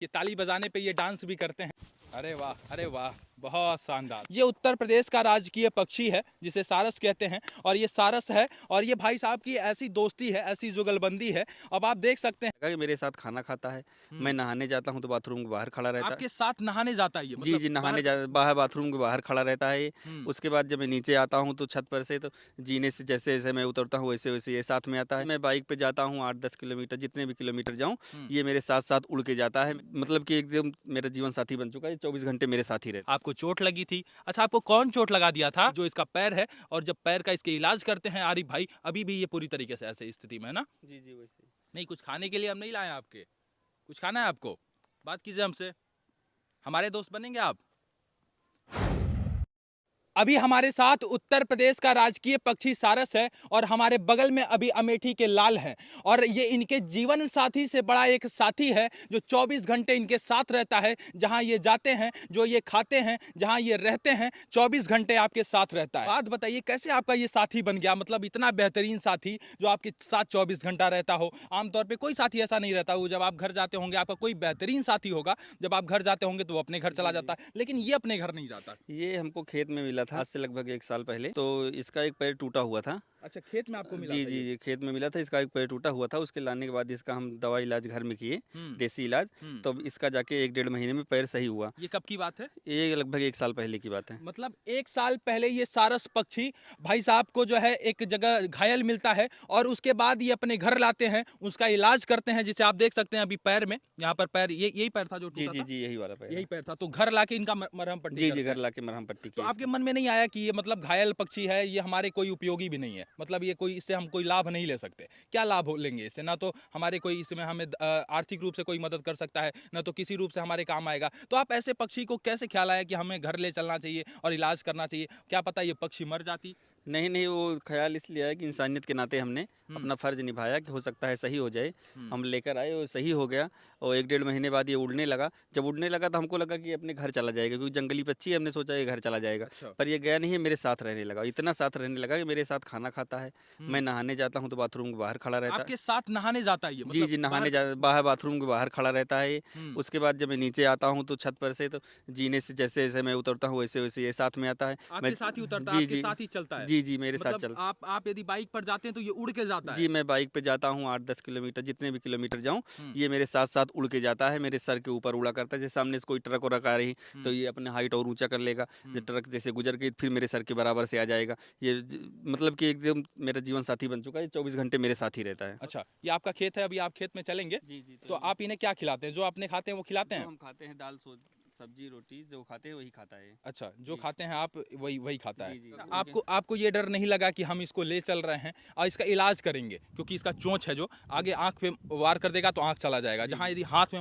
ये ताली बजाने पे ये डांस भी करते हैं। अरे वाह, अरे वाह, बहुत शानदार। ये उत्तर प्रदेश का राजकीय पक्षी है जिसे सारस कहते हैं, और ये सारस है, और ये भाई साहब की ऐसी दोस्ती है, ऐसी जुगलबंदी है। अब आप देख सकते हैं कि मेरे साथ खाना खाता है। मैं नहाने जाता हूँ तो बाथरूम के बाहर खड़ा रहता है। आपके साथ नहाने जाता है ये, जी, मतलब जी, नहाने जा बाहर बाथरूम के बाहर खड़ा रहता है ये। उसके बाद जब मैं नीचे आता हूँ तो छत पर से तो जीने से जैसे-जैसे मैं उतरता हूँ वैसे-वैसे ये साथ में आता है। मैं बाइक पे जाता हूँ 8-10 किलोमीटर, जितने भी किलोमीटर जाऊँ, ये मेरे साथ-साथ उड़ के जाता है। मतलब कि एकदम मेरा जीवन साथी बन चुका है, 24 घंटे मेरे साथ ही रहता है। आपको चोट लगी थी। अच्छा, आपको कौन चोट लगा दिया था? जो इसका पैर है, और जब पैर का इसके इलाज करते हैं आरिफ भाई, अभी भी ये पूरी तरीके से ऐसे स्थिति में है ना? जी, जी, वैसे। नहीं, कुछ खाने के लिए हम नहीं लाए हैं आपके। कुछ खाना है आपको? बात कीजिए हमसे। हमारे दोस्त बनेंगे आप? अभी हमारे साथ उत्तर प्रदेश का राजकीय पक्षी सारस है, और हमारे बगल में अभी अमेठी के लाल हैं, और ये इनके जीवन साथी से बड़ा एक साथी है जो 24 घंटे इनके साथ रहता है। जहां ये जाते हैं, जो ये खाते हैं, जहां ये रहते हैं, 24 घंटे आपके साथ रहता है। बात बताइए, कैसे आपका ये साथी बन गया? मतलब इतना बेहतरीन साथी जो आपके साथ 24 घंटा रहता हो। आमतौर पर कोई साथी ऐसा नहीं रहता हो। जब आप घर जाते होंगे, आपका कोई बेहतरीन साथी होगा, जब आप घर जाते होंगे तो वो अपने घर चला जाता है, लेकिन ये अपने घर नहीं जाता। ये हमको खेत में मिला था आज से लगभग 1 साल पहले। तो इसका एक पैर टूटा हुआ था। अच्छा, खेत में आपको मिला जी, था जी, ये? जी, खेत में मिला था। इसका एक पैर टूटा हुआ था। उसके लाने के बाद इसका हम दवा इलाज घर में किए, देसी इलाज। तब इसका जाके 1 डेढ़ महीने में पैर सही हुआ। ये कब की बात है? ये लगभग 1 साल पहले की बात है। मतलब 1 साल पहले ये सारस पक्षी भाई साहब को जो है एक जगह घायल मिलता है, और उसके बाद ये अपने घर लाते हैं, उसका इलाज करते हैं, जिसे आप देख सकते हैं अभी पैर में, यहाँ पर पैर, ये यही पैर था जो जी, टूटा जी, था? जी, यही वाला पैर यही है। पैर था, तो घर लाके इनका मरहम पट्टी जी, जी, करते घर हैं। लाके मरहम पट्टी तो की आपके इसकी। मन में नहीं आया कि ये मतलब घायल पक्षी है, ये हमारे कोई उपयोगी भी नहीं है, मतलब ये कोई, इससे हम कोई लाभ नहीं ले सकते? क्या लाभ लेंगे इससे? ना तो हमारे कोई इसमें हमें आर्थिक रूप से कोई मदद कर सकता है, ना तो किसी रूप से हमारे काम आएगा। तो आप ऐसे पक्षी को कैसे ख्याल आया कि हमें घर ले चलना चाहिए और इलाज करना चाहिए? क्या पता ये पक्षी मर जाती। नहीं, नहीं, वो ख़्याल इसलिए आया कि इंसानियत के नाते हमने अपना फ़र्ज़ निभाया कि हो सकता है सही हो जाए। हम लेकर आए और सही हो गया, और 1 डेढ़ महीने बाद ये उड़ने लगा। जब उड़ने लगा तो हमको लगा कि ये अपने घर चला जाएगा, क्योंकि जंगली पक्षी है, हमने सोचा ये घर चला जाएगा। अच्छा। पर ये गया नहीं है, मेरे साथ रहने लगा। इतना साथ रहने लगा कि मेरे साथ खाना खाता है। मैं नहाने जाता हूँ तो बाथरूम के बाहर खड़ा रहता है। आपके साथ नहाने जाता है ये, जी, मतलब जी, नहाने बाहर? जा बाहर बाथरूम के बाहर खड़ा रहता है ये। हम्म। उसके बाद जब मैं नीचे आता हूँ तो छत पर से तो जीने से जैसे-जैसे मैं उतरता हूँ वैसे-वैसे ये साथ में आता है। मैं आपके साथ ही उतरता है, जी, आपके जी। साथ ही चलता है? जी, जी, मेरे साथ मतलब चल आप यदि बाइक पर जाते हैं तो ये उड़ के जाता है? जी, मैं बाइक पे जाता हूँ 8-10 किलोमीटर, जितने भी किलोमीटर जाऊँ, हम्म। ये मेरे साथ-साथ उड़ के जाता है, मेरे सर के ऊपर उड़ा करता है। जैसे सामने से कोई ट्रक-वरक आ रही, तो ये अपने हाइट और ऊँचा कर लेगा। जब ट्रक जैसे गुज़र गई, फिर मेरे सर के बराबर से आ जाएगा। ये मतलब कि एकदम मेरा जीवन साथी बन चुका है, 24 घंटे मेरे साथ ही रहता है। अच्छा, ये आपका खेत है, अभी आप खेत में चलेंगे? जी, जी, तो आप इन्हें क्या खिलाते हैं? जो अपने खाते हैं वो खिलाते जो हैं? हम खाते हैं दाल सब्जी रोटी जो खाते हैं वही खाता है। अच्छा, जो जी। खाते हैं आप, वही वही खाता है। जी, जी। अच्छा, आपको ये डर नहीं लगा कि हम इसको ले चल रहे हैं और इसका इलाज करेंगे, क्योंकि इसका चोंच है जो आगे आँख पे वार कर देगा तो आँख चला जाएगा, जहाँ यदि हाथ में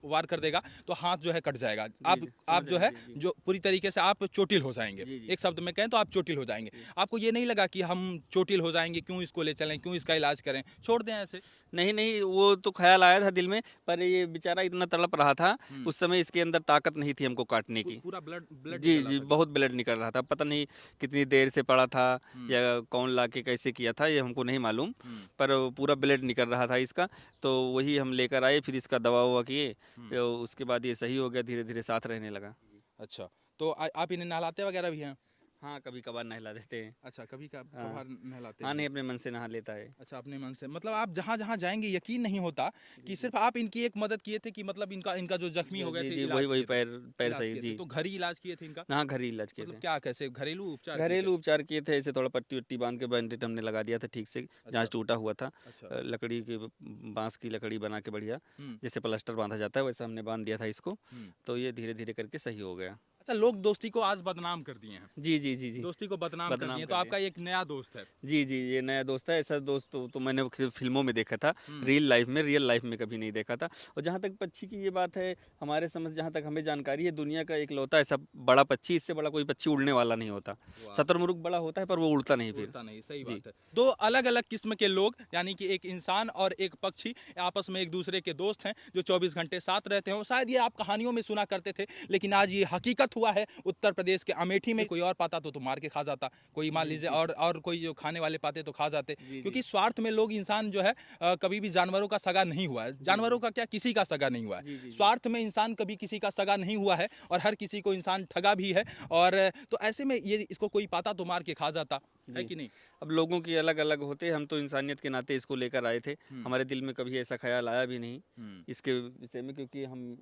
वार कर देगा तो हाथ जो है कट जाएगा। आप जी, आप समझ जो रहे है, हैं। जी, जी। जो पूरी तरीके से आप चोटिल हो जाएँगे। जी, जी। एक शब्द में कहें तो आप चोटिल हो जाएँगे। आपको ये नहीं लगा कि हम चोटिल हो जाएँगे, क्यों इसको ले चलें, क्यों इसका इलाज करें, छोड़ दें ऐसे? नहीं, नहीं, वो तो ख़्याल आया था दिल में, पर ये बेचारा इतना तड़प रहा था, उस समय इसके अंदर ताकत नहीं थी हमको काटने की। पूरा ब्लड ब्लड जी, निकल रहा जी, था? बहुत ब्लड निकल रहा था। पता नहीं कितनी देर से पड़ा था या कौन लाके कैसे किया था, ये हमको नहीं मालूम। पर वो पूरा ब्लड निकल रहा था इसका, तो वही हम लेकर आए, फिर इसका दवा-ववा किए, तो उसके बाद ये सही हो गया, धीरे-धीरे साथ रहने लगा। अच्छा, तो आप इन्हें नहलाते वगैरह भी हैं? हाँ, कभी-कभार नहला देते हैं। अच्छा, कभी हाँ। कभार नहलाते हाँ, भी नहीं, हैं। अपने मन से नहा लेता है। अच्छा, अपने मन से, मतलब आप जहाँ-जहाँ जाएँगे यकीन नहीं होता कि सिर्फ़ आप इनकी एक मदद किए थे, कि मतलब इनका इनका जो ज़ख्मी हो गए जी, थे, जी, इलाज वही किए थे। पैर इलाज सही किए थे, जी। तो घर ही इलाज किए थे इनका? हाँ, घर ही इलाज किए मतलब थे। क्या, कैसे घरेलू उपचार किए थे? घरेलू उपचार किए थे, ऐसे थोड़ा पट्टी-वट्टी बाँध के बैंडेज हमने लगा दिया था ठीक से, जहाँ अच्छा, टूटा हुआ था। अच्छा। लकड़ी की बाँस की लकड़ी बना के बढ़िया, हुँ, जैसे प्लास्टर बाँधा जाता है वैसा हमने बाँध दिया था इसको, हुँ। तो ये धीरे-धीरे करके सही हो गया। अच्छा, लोग दोस्ती को आज बदनाम कर दिए हैं। जी, जी, जी, जी। दोस्ती को बदनाम कर दिए बदनाम हैं, कर तो दिया। आपका एक नया दोस्त है। जी, जी, ये नया दोस्त है, ऐसा दोस्त तो मैंने फ़िल्मों में देखा था, हुँ, रियल लाइफ़ में कभी नहीं देखा था। और जहाँ तक पक्षी की ये बात है, हमारे समझ जहाँ तक हमें जानकारी है, दुनिया का इकलौता ऐसा बड़ा पक्षी, इससे बड़ा कोई पक्षी उड़ने वाला नहीं होता। वाह! शतुरमुर्ग बड़ा होता है पर वो उड़ता नहीं फिर। उड़ता नहीं, सही जी। बात है। 2 अलग-अलग किस्म के लोग, यानी कि एक इंसान और एक पक्षी, आपस में एक-दूसरे के दोस्त हैं, जो 24 घंटे साथ रहते हो। शायद ये आप कहानियों में सुना करते थे, लेकिन आज ये हकीकत साथ हुआ है उत्तर प्रदेश के अमेठी में। कोई और पाता तो मार के खा जाता, कोई मान लीजिए और कोई जो खाने वाले पाते तो खा जाते, क्योंकि स्वार्थ में लोग इंसान जो है कभी भी जानवरों का सगा नहीं हुआ है। जानवरों का क्या, किसी का सगा नहीं हुआ है। स्वार्थ में इंसान कभी किसी का सगा नहीं हुआ है और हर किसी को इंसान ठगा भी है। और तो ऐसे में ये इसको कोई पाता तो मार के खा जाता है कि नहीं। अब लोगों की अलग अलग होते, हम तो इंसानियत के नाते इसको लेकर आए थे। हमारे दिल में कभी ऐसा ख्याल आया भी नहीं इसके विषय में, क्योंकि हम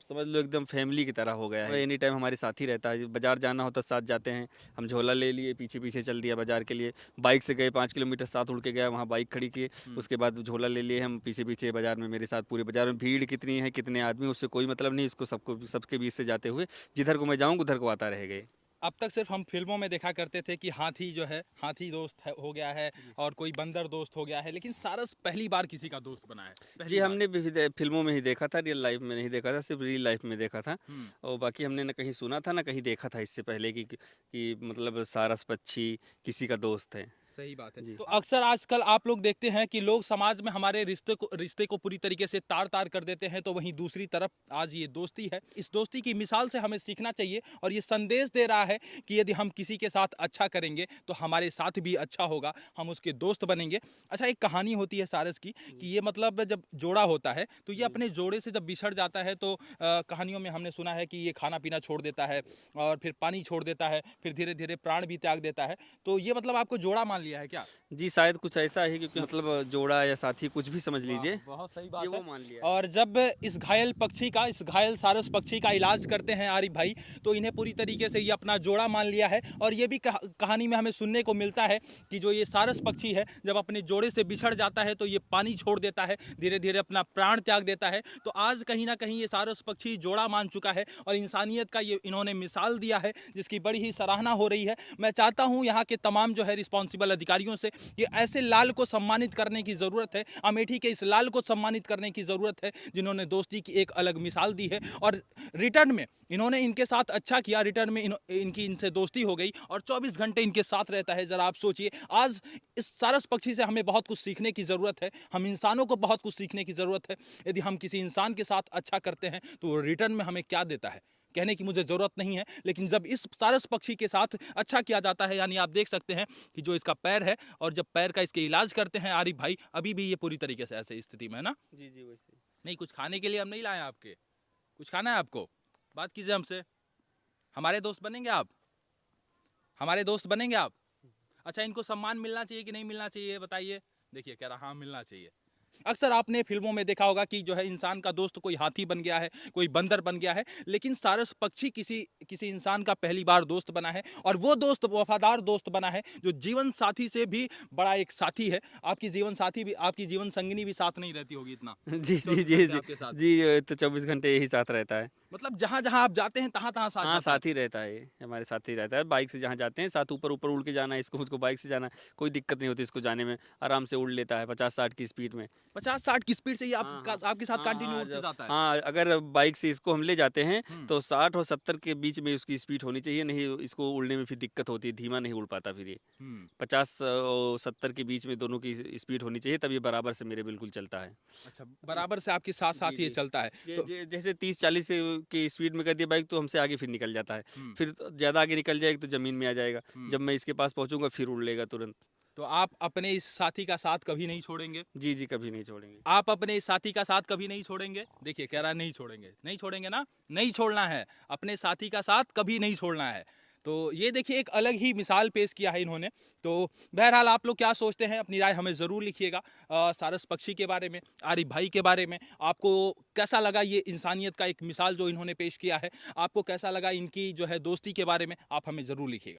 समझ लो एकदम फैमिली की तरह हो गया है। एनी टाइम हमारे साथ ही रहता है, बाजार जाना हो तो साथ जाते हैं। हम झोला ले लिए, पीछे पीछे चल दिया बाजार के लिए, बाइक से गए 5 किलोमीटर साथ उड़ के गया, वहाँ बाइक खड़ी की, उसके बाद झोला ले लिए हम, पीछे पीछे बाजार में मेरे साथ। पूरे बाजार में भीड़ कितनी है, कितने आदमी, उससे कोई मतलब नहीं, इसको सबके बीच से जाते हुए जिधर को मैं जाऊँ उधर को आता रह गए। अब तक सिर्फ हम फिल्मों में देखा करते थे कि हाथी जो है, हाथी दोस्त हो गया है और कोई बंदर दोस्त हो गया है, लेकिन सारस पहली बार किसी का दोस्त बना है। जी, हमने भी फिल्मों में ही देखा था, रियल लाइफ में नहीं देखा था, सिर्फ रियल लाइफ में देखा था। और बाकी हमने न कहीं सुना था, न कहीं देखा था इससे पहले कि मतलब सारस पक्षी किसी का दोस्त है। सही बात है। तो अक्सर आजकल आप लोग देखते हैं कि लोग समाज में हमारे रिश्ते को पूरी तरीके से तार तार कर देते हैं, तो वहीं दूसरी तरफ आज ये दोस्ती है। इस दोस्ती की मिसाल से हमें सीखना चाहिए और ये संदेश दे रहा है कि यदि हम किसी के साथ अच्छा करेंगे तो हमारे साथ भी अच्छा होगा, हम उसके दोस्त बनेंगे। अच्छा, एक कहानी होती है सारस की कि ये मतलब जब जोड़ा होता है तो ये अपने जोड़े से जब बिछड़ जाता है तो कहानियों में हमने सुना है कि ये खाना पीना छोड़ देता है और फिर पानी छोड़ देता है, फिर धीरे धीरे प्राण भी त्याग देता है। तो ये मतलब आपको जोड़ा मान लिया है क्या? जी, शायद कुछ ऐसा है, क्योंकि मतलब जोड़ा या साथी कुछ भी समझ लीजिए, बहुत सही बात ये है। वो मान लिया। और जब इस घायल सारस पक्षी का इलाज करते हैं आरिफ भाई, तो इन्हें पूरी तरीके से ये अपना जोड़ा मान लिया है। और ये भी कहानी में हमें सुनने को मिलता है कि जो ये सारस पक्षी है जब अपने जोड़े से बिछड़ जाता है तो ये पानी छोड़ देता है, धीरे धीरे अपना प्राण त्याग देता है। तो आज कहीं ना कहीं ये सारस पक्षी जोड़ा मान चुका है और इंसानियत का ये इन्होंने मिसाल दिया है, जिसकी बड़ी ही सराहना हो रही है। मैं चाहता हूँ यहाँ के तमाम जो है रिस्पॉन्सिबल अधिकारियों से कि ऐसे लाल को सम्मानित करने की ज़रूरत है, अमेठी के इस लाल को सम्मानित करने की ज़रूरत है जिन्होंने दोस्ती की एक अलग मिसाल दी है। और रिटर्न में इन्होंने इनके साथ अच्छा किया, रिटर्न में इनकी इनसे दोस्ती हो गई और 24 घंटे इनके साथ रहता है। ज़रा आप सोचिए, आज इस सारस पक्षी से हमें बहुत कुछ सीखने की ज़रूरत है, हम इंसानों को बहुत कुछ सीखने की ज़रूरत है। यदि हम किसी इंसान के साथ अच्छा करते हैं तो रिटर्न में हमें क्या देता है कहने की मुझे ज़रूरत नहीं है, लेकिन जब इस सारस पक्षी के साथ अच्छा किया जाता है, यानी आप देख सकते हैं कि जो इसका पैर है और जब पैर का इसके इलाज करते हैं आरिफ भाई, अभी भी ये पूरी तरीके से ऐसे स्थिति में है ना। जी जी, वैसे नहीं, कुछ खाने के लिए हम नहीं लाए आपके, कुछ खाना है आपको, बात कीजिए हमसे, हमारे दोस्त बनेंगे आप, हमारे दोस्त बनेंगे आप। अच्छा, इनको सम्मान मिलना चाहिए कि नहीं मिलना चाहिए बताइए। देखिए कह रहा हाँ मिलना चाहिए। अक्सर आपने फिल्मों में देखा होगा कि जो है इंसान का दोस्त कोई हाथी बन गया है, कोई बंदर बन गया है, लेकिन सारस पक्षी किसी इंसान का पहली बार दोस्त बना है और वो दोस्त वफादार दोस्त बना है जो जीवन साथी से भी बड़ा एक साथी है। आपकी जीवन साथी भी, आपकी जीवन संगिनी भी साथ नहीं रहती होगी इतना। जी जी जी जी जी, तो 24 घंटे यही साथ रहता है। मतलब जहां जहां आप जाते हैं तहां तहां साथ हाँ, जाता है। साथ ही रहता है, हमारे साथ ही रहता है। बाइक से जहाँ जाते हैं साथ, ऊपर ऊपर उड़ के जाना है इसको, मुझको बाइक से जाना है, कोई दिक्कत नहीं होती इसको जाने में, आराम से उड़ लेता है 50-60 की स्पीड में। 50-60 की स्पीड से ये हाँ, हाँ। आपके साथ कंटिन्यू उड़ते जब जाता है। हाँ, अगर बाइक से इसको हम ले जाते हैं तो 60 और 70 के बीच में उसकी स्पीड होनी चाहिए, नहीं इसको उड़ने में फिर दिक्कत होती है, धीमा नहीं उड़ पाता फिर ये। 50 और 70 के बीच में दोनों की स्पीड होनी चाहिए, तब ये बराबर से मेरे बिल्कुल चलता है। अच्छा, बराबर से आपके साथ साथ जी, ये जी। चलता है। तो जैसे 30-40 की स्पीड में कर दिया बाइक तो हमसे आगे फिर निकल जाता है, फिर ज़्यादा आगे निकल जाएगा तो ज़मीन में आ जाएगा, जब मैं इसके पास पहुंचूंगा फिर उड़ लेगा तुरंत। तो आप अपने इस साथी का साथ कभी नहीं छोड़ेंगे? जी जी, कभी नहीं छोड़ेंगे। आप अपने इस साथी का साथ कभी नहीं छोड़ेंगे? देखिए कह रहा है नहीं छोड़ेंगे, नहीं छोड़ेंगे ना, नहीं छोड़ना है, अपने साथी का साथ कभी नहीं छोड़ना है। तो ये देखिए एक अलग ही मिसाल पेश किया है इन्होंने। तो बहरहाल आप लोग क्या सोचते हैं, अपनी राय हमें ज़रूर लिखिएगा सारस पक्षी के बारे में, आरिफ भाई के बारे में। आपको कैसा लगा ये इंसानियत का एक मिसाल जो इन्होंने पेश किया है? आपको कैसा लगा इनकी जो है दोस्ती के बारे में? आप हमें ज़रूर लिखिएगा।